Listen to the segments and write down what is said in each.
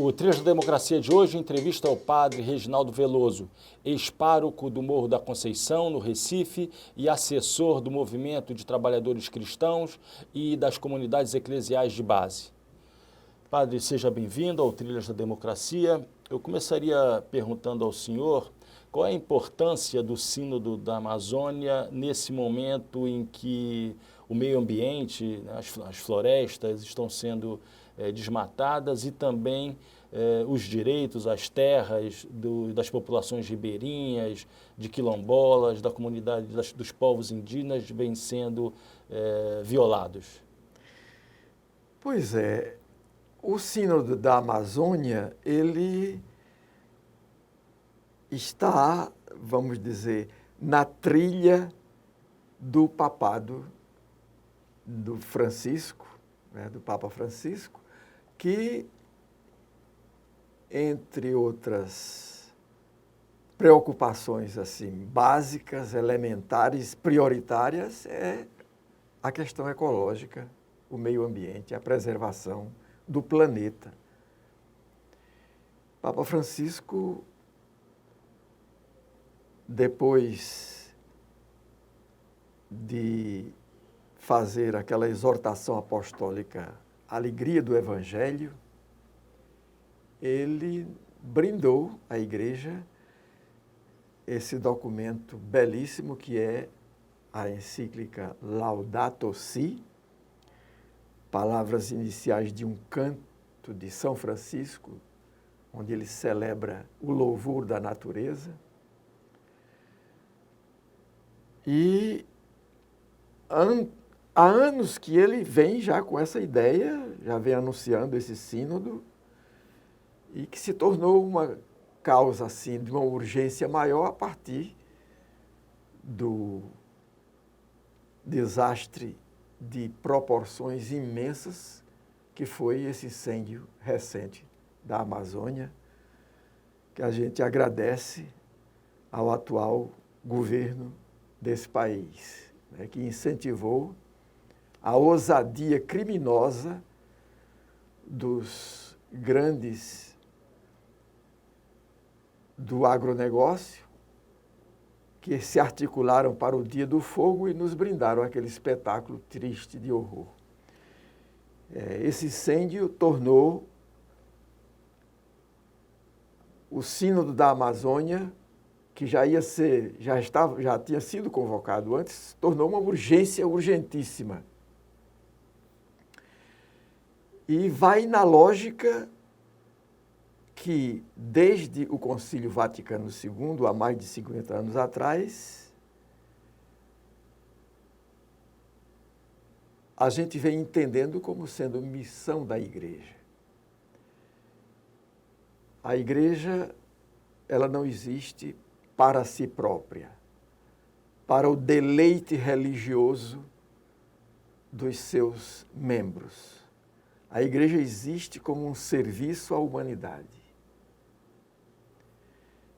O Trilhas da Democracia de hoje entrevista ao padre Reginaldo Veloso, ex-pároco do Morro da Conceição, no Recife, e assessor do movimento de trabalhadores cristãos e das comunidades eclesiais de base. Padre, seja bem-vindo ao Trilhas da Democracia. Eu começaria perguntando ao senhor qual é a importância do Sínodo da Amazônia nesse momento em que o meio ambiente, as florestas estão sendo desmatadas e também os direitos, as terras das populações ribeirinhas, de quilombolas, da comunidade dos povos indígenas vêm sendo violados. Pois é, o Sínodo da Amazônia, ele está, vamos dizer, na trilha do papado do Francisco, do Papa Francisco, que, entre outras preocupações assim básicas, elementares, prioritárias, é a questão ecológica, o meio ambiente, a preservação do planeta. Papa Francisco, depois de fazer aquela exortação apostólica, Alegria do Evangelho, ele brindou à Igreja esse documento belíssimo que é a encíclica Laudato Si, palavras iniciais de um canto de São Francisco, onde ele celebra o louvor da natureza. E há anos que ele vem já com essa ideia, já vem anunciando esse sínodo, e que se tornou uma causa assim, de uma urgência maior a partir do desastre de proporções imensas que foi esse incêndio recente da Amazônia, que a gente agradece ao atual governo desse país, que incentivou a ousadia criminosa dos grandes do agronegócio, que se articularam para o Dia do Fogo e nos brindaram aquele espetáculo triste de horror. Esse incêndio tornou o Sínodo da Amazônia, que já tinha sido convocado antes, tornou uma urgência urgentíssima. E vai na lógica que, desde o Concílio Vaticano II, há mais de 50 anos atrás, a gente vem entendendo como sendo missão da Igreja. A Igreja, ela não existe para si própria, para o deleite religioso dos seus membros. A Igreja existe como um serviço à humanidade.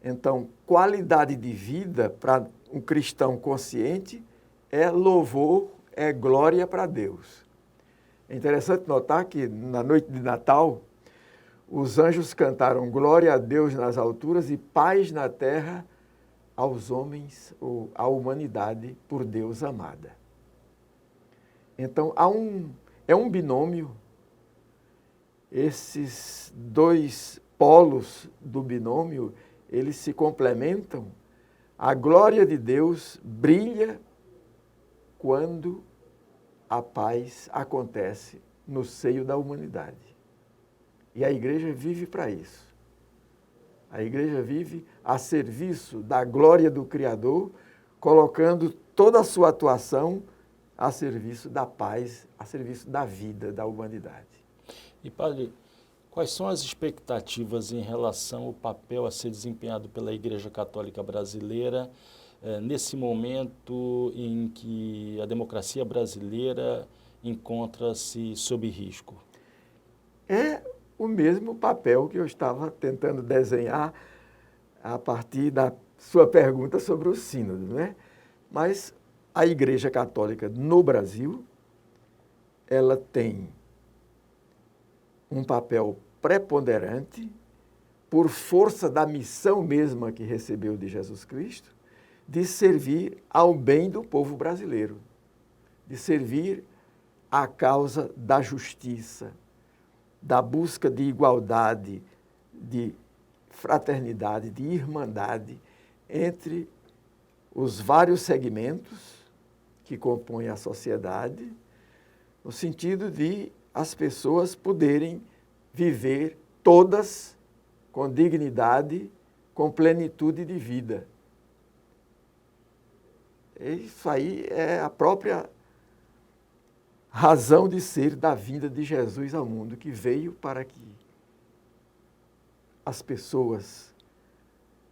Então, qualidade de vida para um cristão consciente é louvor, é glória para Deus. É interessante notar que na noite de Natal, os anjos cantaram glória a Deus nas alturas e paz na terra aos homens, ou à humanidade por Deus amada. Então, é um binômio. Esses dois polos do binômio, eles se complementam. A glória de Deus brilha quando a paz acontece no seio da humanidade. E a Igreja vive para isso. A Igreja vive a serviço da glória do Criador, colocando toda a sua atuação a serviço da paz, a serviço da vida da humanidade. E, padre, quais são as expectativas em relação ao papel a ser desempenhado pela Igreja Católica Brasileira nesse momento em que a democracia brasileira encontra-se sob risco? É o mesmo papel que eu estava tentando desenhar a partir da sua pergunta sobre o sínodo, né? Mas a Igreja Católica no Brasil, ela tem um papel preponderante, por força da missão mesma que recebeu de Jesus Cristo, de servir ao bem do povo brasileiro, de servir à causa da justiça, da busca de igualdade, de fraternidade, de irmandade entre os vários segmentos que compõem a sociedade, no sentido de as pessoas poderem viver todas com dignidade, com plenitude de vida. Isso aí é a própria razão de ser da vinda de Jesus ao mundo, que veio para que as pessoas,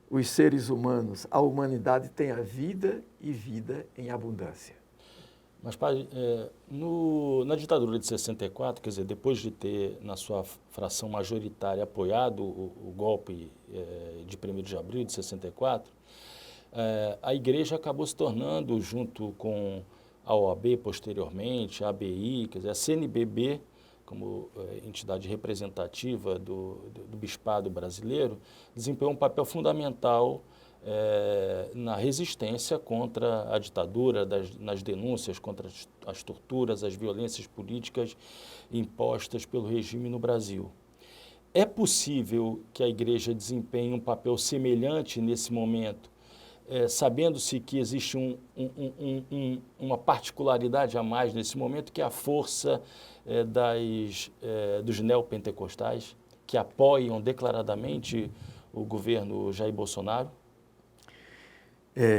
os seres humanos, a humanidade tenha vida e vida em abundância. Mas, pai, na ditadura de 64, quer dizer, depois de ter, na sua fração majoritária, apoiado o golpe de 1º de abril de 64, a igreja acabou se tornando, junto com a OAB posteriormente, a ABI, quer dizer, a CNBB, como entidade representativa do bispado brasileiro, desempenhou um papel fundamental na resistência contra a ditadura, nas denúncias contra as torturas, as violências políticas impostas pelo regime no Brasil. É possível que a igreja desempenhe um papel semelhante nesse momento, sabendo-se que existe uma particularidade a mais nesse momento, que é a força dos neopentecostais, que apoiam declaradamente o governo Jair Bolsonaro?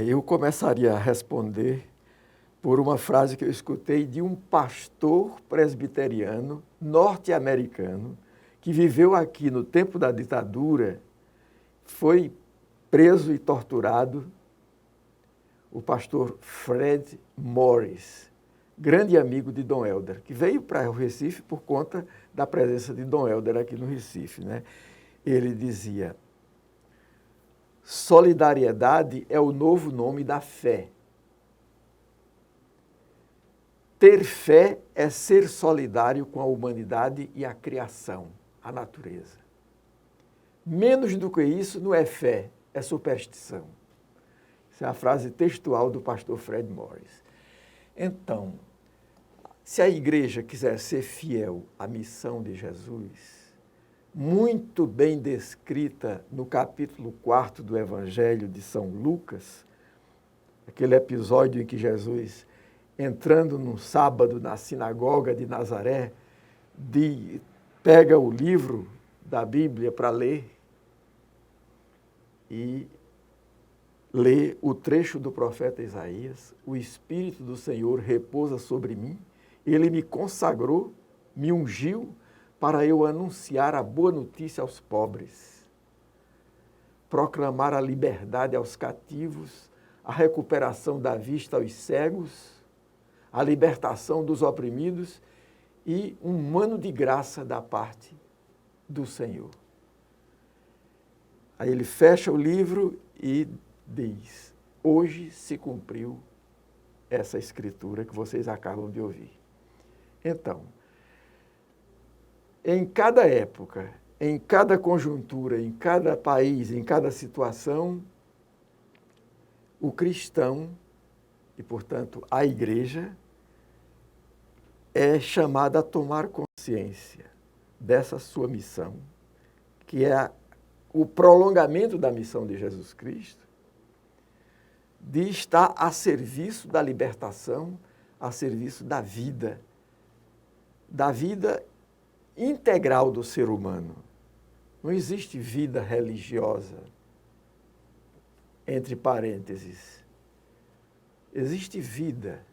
Eu começaria a responder por uma frase que eu escutei de um pastor presbiteriano norte-americano que viveu aqui no tempo da ditadura, foi preso e torturado, o pastor Fred Morris, grande amigo de Dom Helder, que veio para o Recife por conta da presença de Dom Helder aqui no Recife, né? Ele dizia: solidariedade é o novo nome da fé. Ter fé é ser solidário com a humanidade e a criação, a natureza. Menos do que isso não é fé, é superstição. Essa é a frase textual do pastor Fred Morris. Então, se a igreja quiser ser fiel à missão de Jesus, muito bem descrita no capítulo 4 do Evangelho de São Lucas, aquele episódio em que Jesus, entrando num sábado na sinagoga de Nazaré, pega o livro da Bíblia para ler e lê o trecho do profeta Isaías: o Espírito do Senhor repousa sobre mim, ele me consagrou, me ungiu para eu anunciar a boa notícia aos pobres, proclamar a liberdade aos cativos, a recuperação da vista aos cegos, a libertação dos oprimidos e um ano de graça da parte do Senhor. Aí ele fecha o livro e diz: hoje se cumpriu essa escritura que vocês acabam de ouvir. Então, em cada época, em cada conjuntura, em cada país, em cada situação, o cristão, e portanto a igreja, é chamada a tomar consciência dessa sua missão, que é o prolongamento da missão de Jesus Cristo, de estar a serviço da libertação, a serviço da vida integral do ser humano. Não existe vida religiosa, entre parênteses. Existe vida,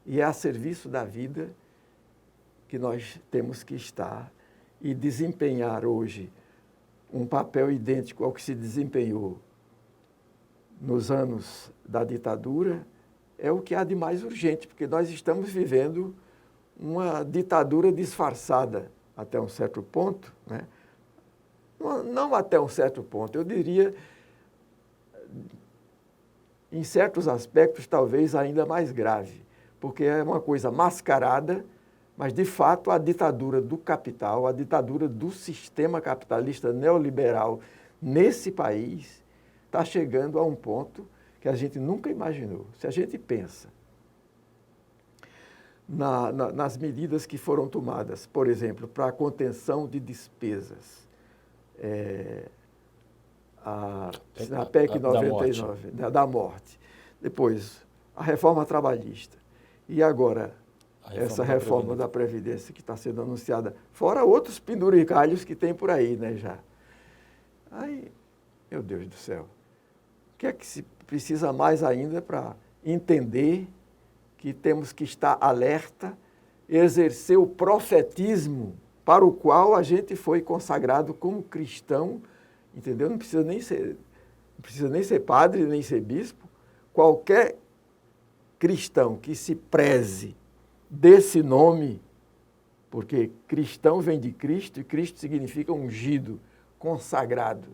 e é a serviço da vida que nós temos que estar e desempenhar hoje um papel idêntico ao que se desempenhou nos anos da ditadura. É o que há de mais urgente, porque nós estamos vivendo uma ditadura disfarçada até um certo ponto, né? Não até um certo ponto, eu diria, em certos aspectos, talvez ainda mais grave, porque é uma coisa mascarada Mas, de fato, a ditadura do capital, a ditadura do sistema capitalista neoliberal nesse país está chegando a um ponto que a gente nunca imaginou. Se a gente pensa nas medidas que foram tomadas, por exemplo, para a contenção de despesas, a PEC 99, da morte, depois a reforma trabalhista, e agora essa reforma da Previdência que está sendo anunciada, fora outros penduricalhos que tem por aí, né, já. Aí, meu Deus do céu, o que é que se precisa mais ainda para entender que temos que estar alerta, exercer o profetismo para o qual a gente foi consagrado como cristão, entendeu? Não precisa nem ser padre, nem ser bispo. Qualquer cristão que se preze desse nome, porque cristão vem de Cristo e Cristo significa ungido, consagrado.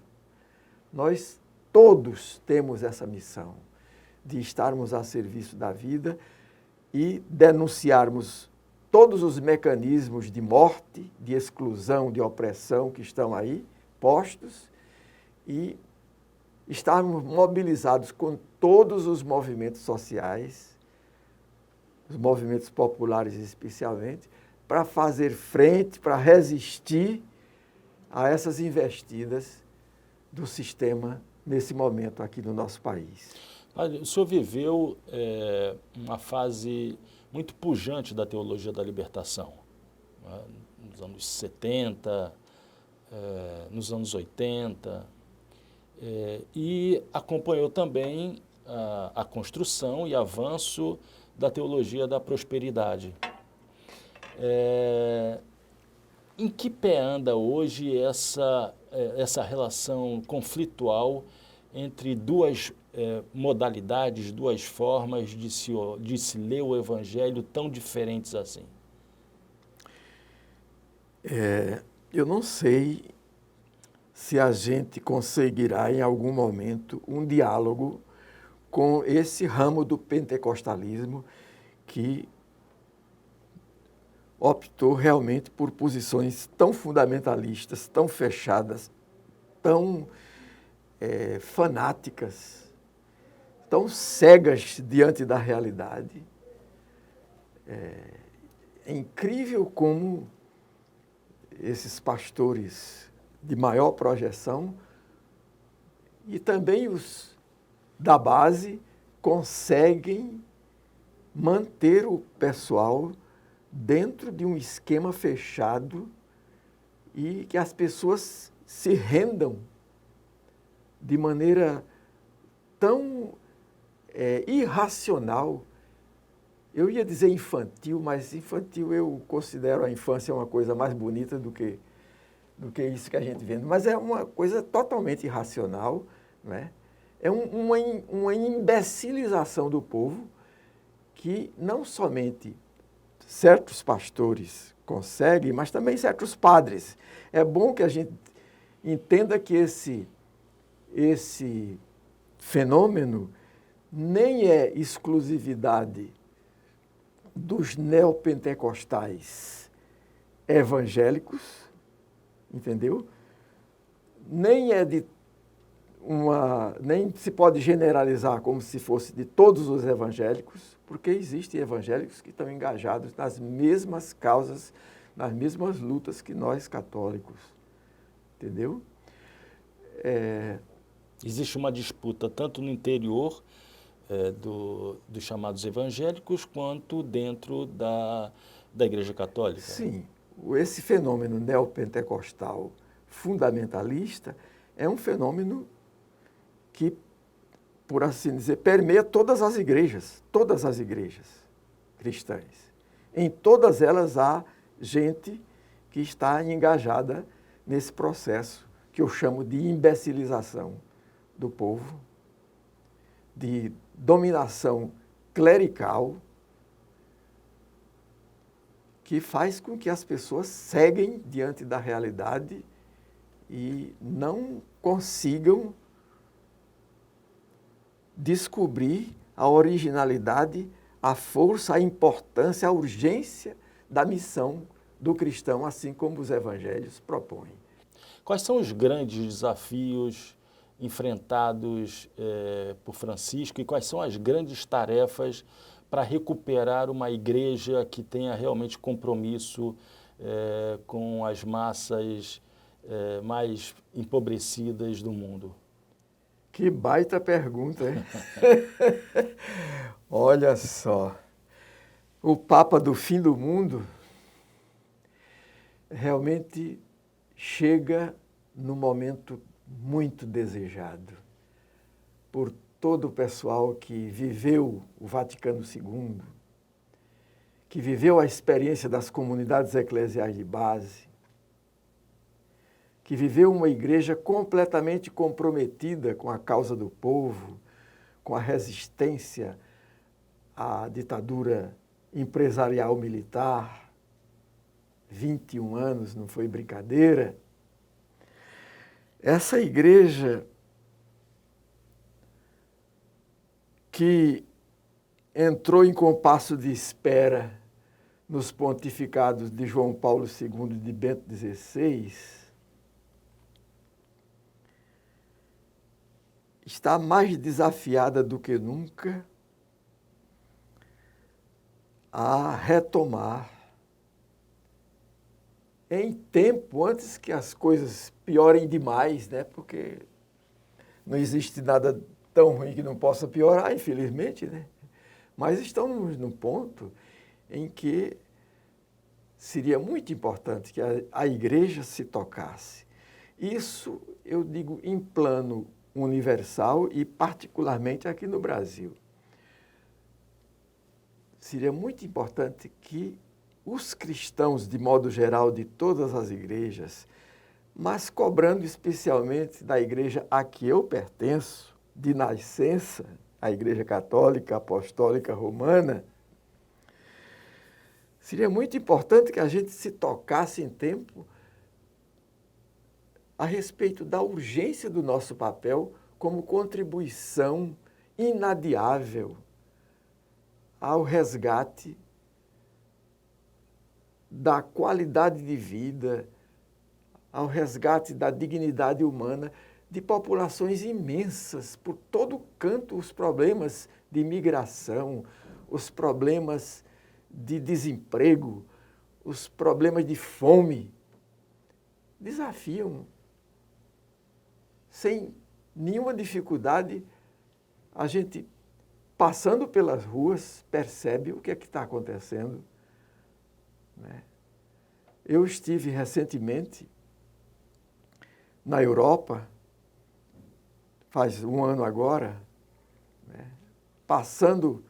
Nós todos temos essa missão de estarmos a serviço da vida e denunciarmos todos os mecanismos de morte, de exclusão, de opressão que estão aí postos e estarmos mobilizados com todos os movimentos sociais, os movimentos populares especialmente, para fazer frente, para resistir a essas investidas do sistema nesse momento aqui no nosso país. O senhor viveu uma fase muito pujante da teologia da libertação, né? Nos anos 70, nos anos 80, e acompanhou também a construção e avanço da teologia da prosperidade. Em que pé anda hoje essa relação conflitual entre duas modalidades, duas formas de se ler o Evangelho tão diferentes assim? Eu não sei se a gente conseguirá em algum momento um diálogo com esse ramo do pentecostalismo que optou realmente por posições tão fundamentalistas, tão fechadas, tão fanáticas, tão cegas diante da realidade. É incrível como esses pastores de maior projeção e também os da base conseguem manter o pessoal dentro de um esquema fechado e que as pessoas se rendam de maneira tão irracional. Eu ia dizer infantil, mas infantil eu considero a infância uma coisa mais bonita do que isso que a gente vê. Mas é uma coisa totalmente irracional, não é? É uma imbecilização do povo que não somente certos pastores conseguem, mas também certos padres. É bom que a gente entenda que esse fenômeno nem é exclusividade dos neopentecostais evangélicos, entendeu? Nem se pode generalizar como se fosse de todos os evangélicos, porque existem evangélicos que estão engajados nas mesmas causas, nas mesmas lutas que nós católicos, entendeu? Existe uma disputa tanto no interior dos chamados evangélicos quanto dentro da Igreja Católica. Sim, esse fenômeno neopentecostal fundamentalista é um fenômeno que, por assim dizer, permeia todas as igrejas cristãs. Em todas elas há gente que está engajada nesse processo que eu chamo de imbecilização do povo, de dominação clerical, que faz com que as pessoas ceguem diante da realidade e não consigam descobrir a originalidade, a força, a importância, a urgência da missão do cristão, assim como os evangelhos propõem. Quais são os grandes desafios enfrentados por Francisco e quais são as grandes tarefas para recuperar uma igreja que tenha realmente compromisso com as massas mais empobrecidas do mundo? Que baita pergunta, hein? Olha só, o Papa do fim do mundo realmente chega num momento muito desejado por todo o pessoal que viveu o Vaticano II, que viveu a experiência das comunidades eclesiais de base, que viveu uma igreja completamente comprometida com a causa do povo, com a resistência à ditadura empresarial militar. 21 anos, não foi brincadeira. Essa igreja que entrou em compasso de espera nos pontificados de João Paulo II e de Bento XVI, está mais desafiada do que nunca a retomar, em tempo, antes que as coisas piorem demais, né? Porque não existe nada tão ruim que não possa piorar, infelizmente, né? Mas estamos num ponto em que seria muito importante que a igreja se tocasse. Isso eu digo em plano universal e particularmente aqui no Brasil. Seria muito importante que os cristãos, de modo geral, de todas as igrejas, mas cobrando especialmente da igreja a que eu pertenço, de nascença, a Igreja Católica Apostólica Romana, seria muito importante que a gente se tocasse em tempo a respeito da urgência do nosso papel como contribuição inadiável ao resgate da qualidade de vida, ao resgate da dignidade humana de populações imensas, por todo canto, os problemas de imigração, os problemas de desemprego, os problemas de fome, desafiam. Sem nenhuma dificuldade, a gente, passando pelas ruas, percebe o que é que está acontecendo. Eu estive recentemente na Europa, faz um ano agora, passando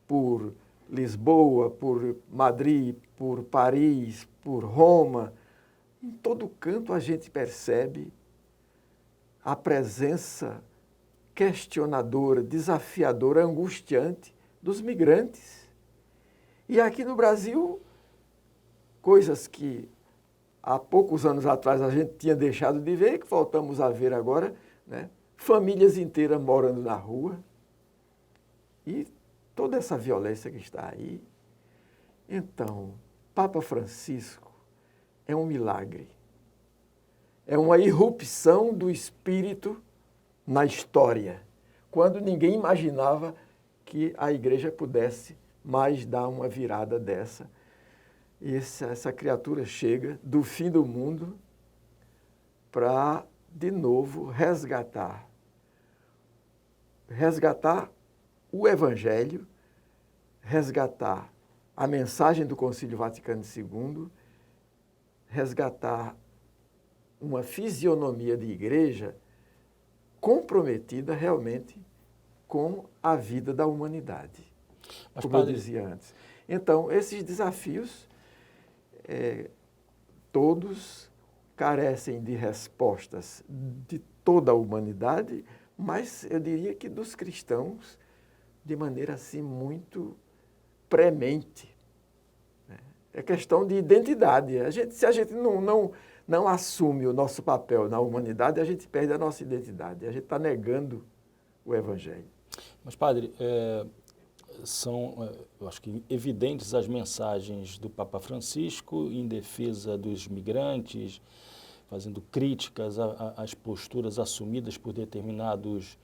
por Lisboa, por Madrid, por Paris, por Roma. Em todo canto a gente percebe a presença questionadora, desafiadora, angustiante dos migrantes. E aqui no Brasil, coisas que há poucos anos atrás a gente tinha deixado de ver, que voltamos a ver agora, né? Famílias inteiras morando na rua e toda essa violência que está aí. Então, Papa Francisco é um milagre, é uma irrupção do Espírito na história, quando ninguém imaginava que a igreja pudesse mais dar uma virada dessa. E essa criatura chega do fim do mundo para, de novo, resgatar o Evangelho, resgatar a mensagem do Concílio Vaticano II, resgatar uma fisionomia de igreja comprometida realmente com a vida da humanidade, como eu dizia antes. Então, esses desafios, todos carecem de respostas de toda a humanidade, mas eu diria que dos cristãos de maneira assim muito premente. É questão de identidade. Se a gente não assume o nosso papel na humanidade, a gente perde a nossa identidade. A gente está negando o Evangelho. Mas, padre, são, eu acho que evidentes as mensagens do Papa Francisco em defesa dos migrantes, fazendo críticas às posturas assumidas por determinados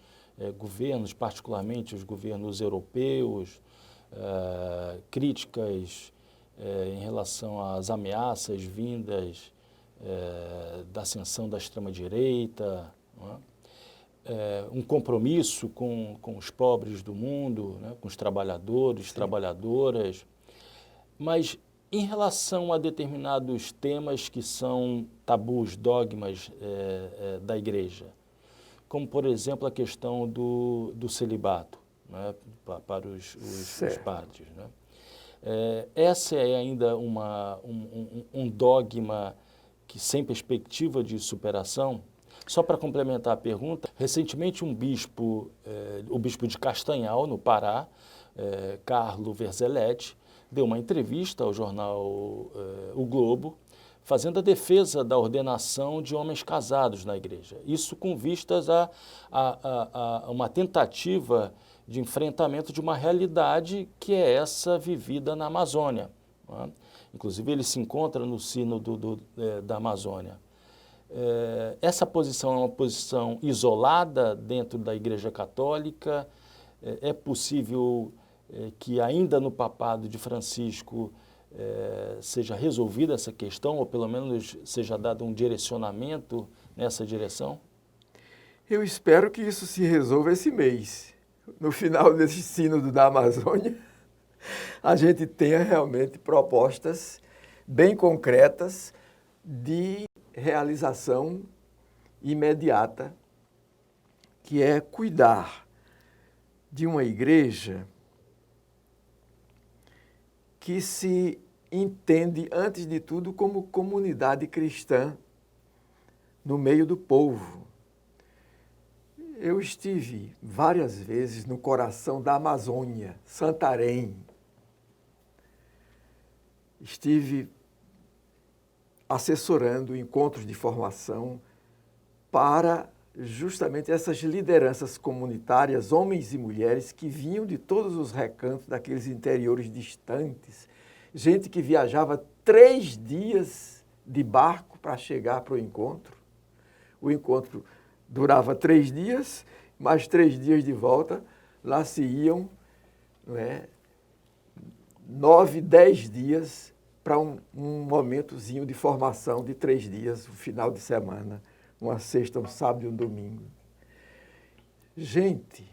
governos, particularmente os governos europeus, críticas em relação às ameaças vindas da ascensão da extrema-direita, um compromisso com os pobres do mundo, né, com os trabalhadores, sim, trabalhadoras, mas em relação a determinados temas que são tabus, dogmas da igreja, como, por exemplo, a questão do celibato, né, para os padres, né? Essa é ainda um dogma que sem perspectiva de superação. Só para complementar a pergunta, recentemente um bispo, o bispo de Castanhal, no Pará, Carlo Verzelletti, deu uma entrevista ao jornal O Globo, fazendo a defesa da ordenação de homens casados na igreja. Isso com vistas a uma tentativa de enfrentamento de uma realidade que é essa vivida na Amazônia, né? Inclusive ele se encontra no sínodo da Amazônia. Essa posição é uma posição isolada dentro da Igreja Católica? É possível que ainda no papado de Francisco seja resolvida essa questão, ou pelo menos seja dado um direcionamento nessa direção? Eu espero que isso se resolva esse mês. No final desse sínodo da Amazônia, a gente tenha realmente propostas bem concretas de realização imediata, que é cuidar de uma igreja que se entende, antes de tudo, como comunidade cristã no meio do povo. Eu estive várias vezes no coração da Amazônia, Santarém. Estive assessorando encontros de formação para justamente essas lideranças comunitárias, homens e mulheres que vinham de todos os recantos daqueles interiores distantes, gente que viajava 3 dias de barco para chegar para o encontro. O encontro durava 3 dias, mais 3 dias de volta, lá se iam, não é, 9, 10 dias para um momentozinho de formação de 3 dias, um final de semana, uma sexta, um sábado e um domingo. Gente,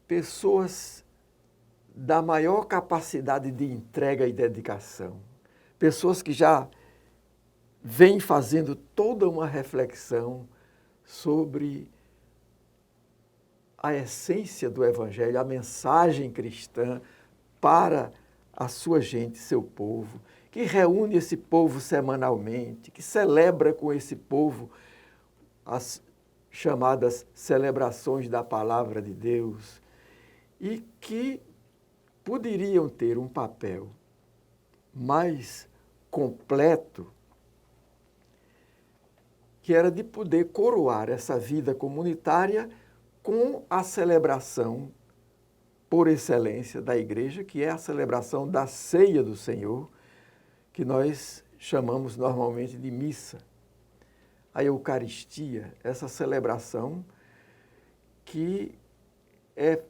pessoas da maior capacidade de entrega e dedicação, pessoas que já vêm fazendo toda uma reflexão sobre a essência do Evangelho, a mensagem cristã para a sua gente, seu povo, que reúne esse povo semanalmente, que celebra com esse povo as chamadas celebrações da Palavra de Deus e que poderiam ter um papel mais completo, que era de poder coroar essa vida comunitária com a celebração por excelência da igreja, que é a celebração da ceia do Senhor, que nós chamamos normalmente de missa. A Eucaristia, essa celebração que é,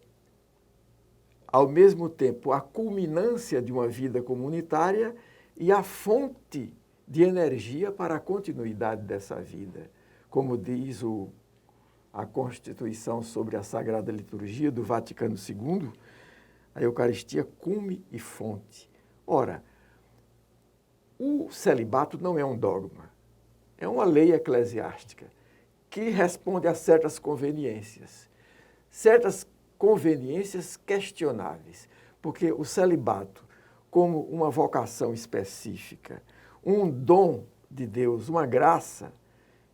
ao mesmo tempo, a culminância de uma vida comunitária e a fonte de energia para a continuidade dessa vida. Como diz a Constituição sobre a Sagrada Liturgia do Vaticano II, a Eucaristia cume e fonte. Ora, o celibato não é um dogma, é uma lei eclesiástica que responde a certas conveniências questionáveis, porque o celibato, como uma vocação específica, um dom de Deus, uma graça,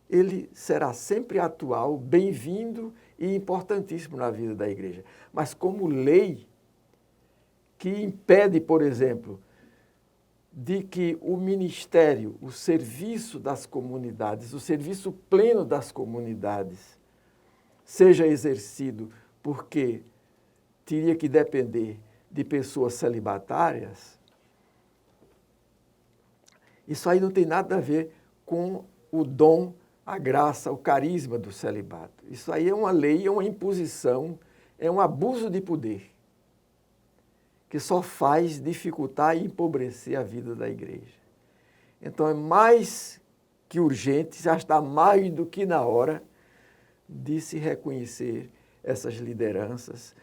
ele será sempre atual, bem-vindo e importantíssimo na vida da igreja. Mas como lei que impede, por exemplo, de que o ministério, o serviço das comunidades, o serviço pleno das comunidades seja exercido porque teria que depender de pessoas celibatárias, isso aí não tem nada a ver com o dom, a graça, o carisma do celibato. Isso aí é uma lei, é uma imposição, é um abuso de poder, que só faz dificultar e empobrecer a vida da igreja. Então é mais que urgente, já está mais do que na hora de se reconhecer essas lideranças.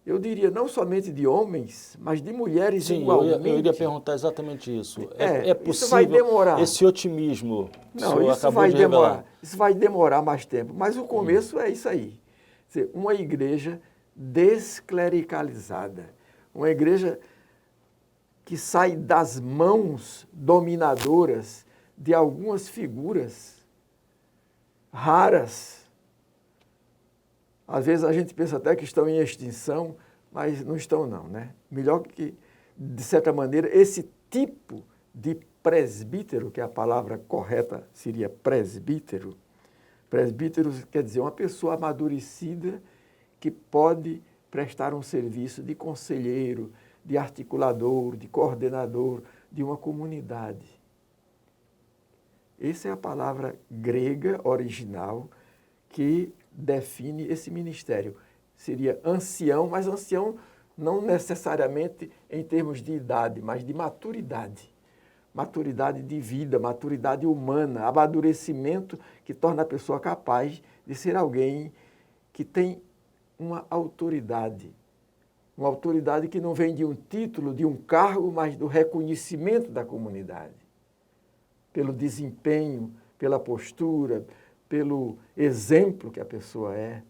Eu diria não somente de homens, mas de mulheres igualmente. Sim, eu iria perguntar exatamente isso. É possível isso vai demorar. Esse otimismo que não, o senhor acabou de revelar? Isso vai demorar mais tempo, mas o começo é isso aí. Quer dizer, uma igreja desclericalizada, uma igreja que sai das mãos dominadoras de algumas figuras raras. Às vezes a gente pensa até que estão em extinção, mas não estão não, né? Melhor que, de certa maneira, esse tipo de presbítero, que a palavra correta seria presbítero. Presbítero quer dizer uma pessoa amadurecida que pode prestar um serviço de conselheiro, de articulador, de coordenador de uma comunidade. Essa é a palavra grega original que define esse ministério. Seria ancião, mas ancião não necessariamente em termos de idade, mas de maturidade. Maturidade de vida, maturidade humana, amadurecimento que torna a pessoa capaz de ser alguém que tem uma autoridade que não vem de um título, de um cargo, mas do reconhecimento da comunidade, pelo desempenho, pela postura, pelo exemplo que a pessoa é.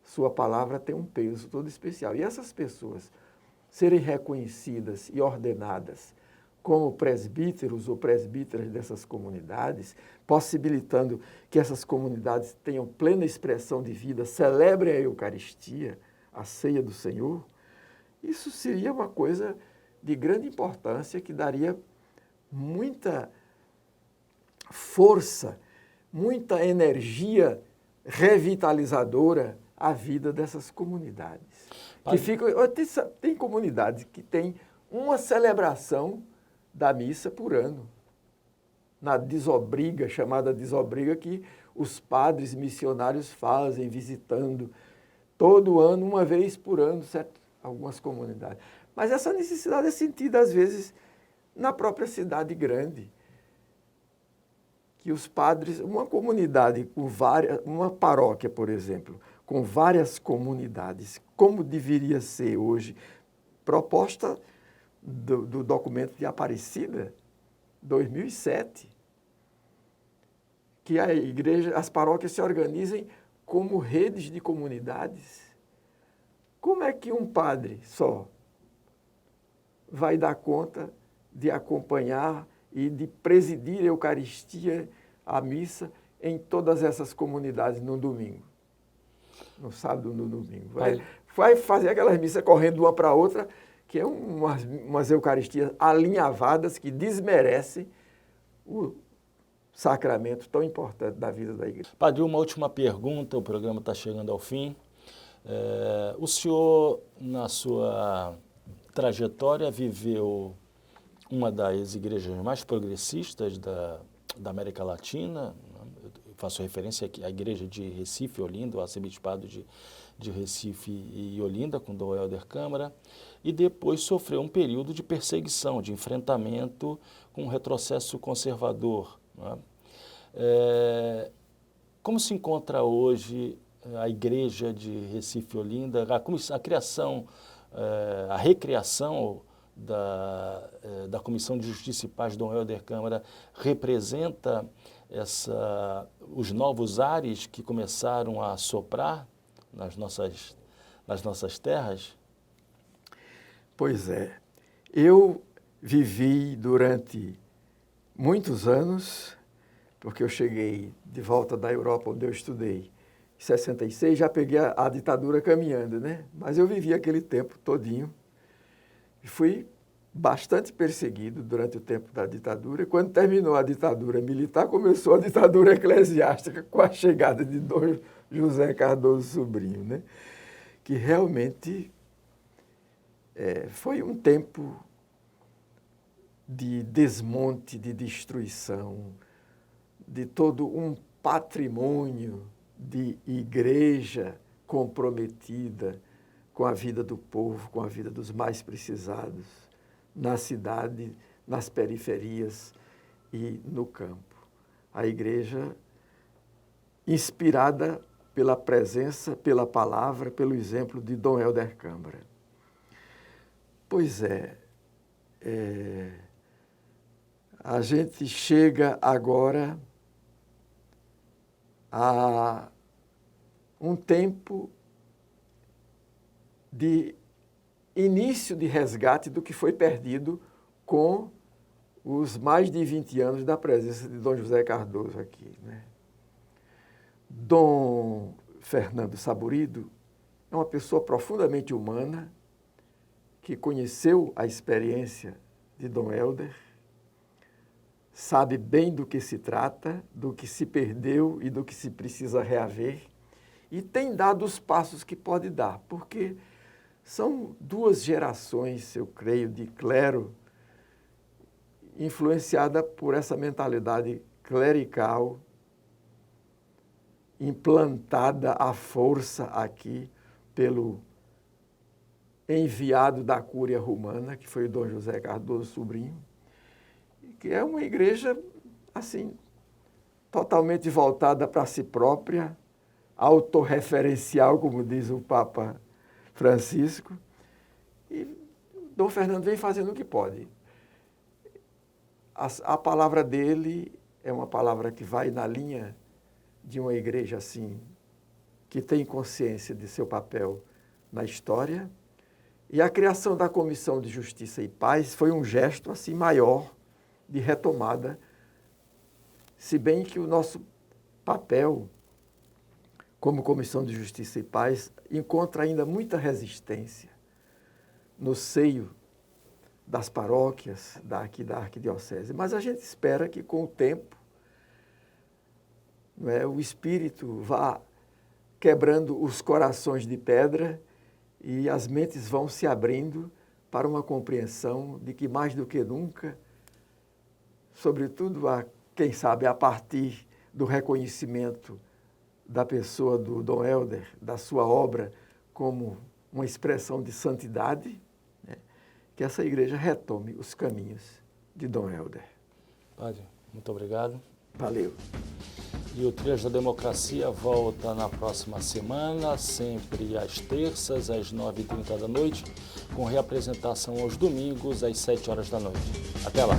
Sua palavra tem um peso todo especial. E essas pessoas serem reconhecidas e ordenadas como presbíteros ou presbíteras dessas comunidades, possibilitando que essas comunidades tenham plena expressão de vida, celebrem a Eucaristia, a ceia do Senhor, isso seria uma coisa de grande importância que daria muita força, muita energia revitalizadora à vida dessas comunidades. Que ficam, tem comunidades que têm uma celebração da missa por ano, na desobriga, chamada desobriga, que os padres missionários fazem, visitando todo ano, uma vez por ano, certo? Algumas comunidades. Mas essa necessidade é sentida, às vezes, na própria cidade grande. Que os padres, uma comunidade com várias, uma paróquia, por exemplo, com várias comunidades, como deveria ser hoje, proposta do documento de Aparecida, 2007, que a igreja, as paróquias se organizem como redes de comunidades. Como é que um padre só vai dar conta de acompanhar e de presidir a Eucaristia, a missa, em todas essas comunidades no domingo? No sábado, no domingo. Vai fazer aquelas missas correndo de uma para outra, que é umas Eucaristias alinhavadas que desmerecem o sacramento tão importante da vida da igreja. Padre, uma última pergunta, o programa está chegando ao fim. O senhor, na sua trajetória, viveu uma das igrejas mais progressistas da América Latina. Eu faço referência aqui à igreja de Recife e Olinda, o arcebispado de Recife e Olinda, com Dom Helder Câmara, e depois sofreu um período de perseguição, de enfrentamento com um retrocesso conservador. Não é? Como se encontra hoje a igreja de Recife e Olinda, a criação, a recriação da Comissão de Justiça e Paz, Dom Helder Câmara, representa os novos ares que começaram a soprar nas nossas terras? Pois é. Eu vivi durante muitos anos, porque eu cheguei de volta da Europa, onde eu estudei, em 66, já peguei a ditadura caminhando, né? Mas eu vivi aquele tempo todinho. Fui bastante perseguido durante o tempo da ditadura. Quando terminou a ditadura militar, começou a ditadura eclesiástica com a chegada de Dom José Cardoso Sobrinho, né? Que realmente foi um tempo de desmonte, de destruição, de todo um patrimônio de igreja comprometida com a vida do povo, com a vida dos mais precisados, na cidade, nas periferias e no campo. A igreja inspirada pela presença, pela palavra, pelo exemplo de Dom Helder Câmara. Pois a gente chega agora a um tempo de início de resgate do que foi perdido com os mais de 20 anos da presença de Dom José Cardoso aqui, né? Dom Fernando Saburido é uma pessoa profundamente humana que conheceu a experiência de Dom Helder, sabe bem do que se trata, do que se perdeu e do que se precisa reaver, e tem dado os passos que pode dar, porque são duas gerações, eu creio, de clero, influenciada por essa mentalidade clerical, implantada à força aqui pelo enviado da Cúria Romana, que foi o Dom José Cardoso Sobrinho, que é uma igreja, assim, totalmente voltada para si própria, autorreferencial, como diz o Papa Francisco, e Dom Fernando vem fazendo o que pode. A palavra dele é uma palavra que vai na linha de uma igreja assim, que tem consciência de seu papel na história, e a criação da Comissão de Justiça e Paz foi um gesto assim maior de retomada, se bem que o nosso papel como Comissão de Justiça e Paz encontra ainda muita resistência no seio das paróquias daqui da Arquidiocese, mas a gente espera que com o tempo o Espírito vá quebrando os corações de pedra e as mentes vão se abrindo para uma compreensão de que, mais do que nunca, sobretudo, quem sabe, a partir do reconhecimento da pessoa do Dom Helder, da sua obra como uma expressão de santidade, né, que essa igreja retome os caminhos de Dom Helder. Padre, muito obrigado. Valeu. E o Trilhas da Democracia volta na próxima semana, sempre às terças, às 9h30 da noite, com reapresentação aos domingos, às 7 horas da noite. Até lá!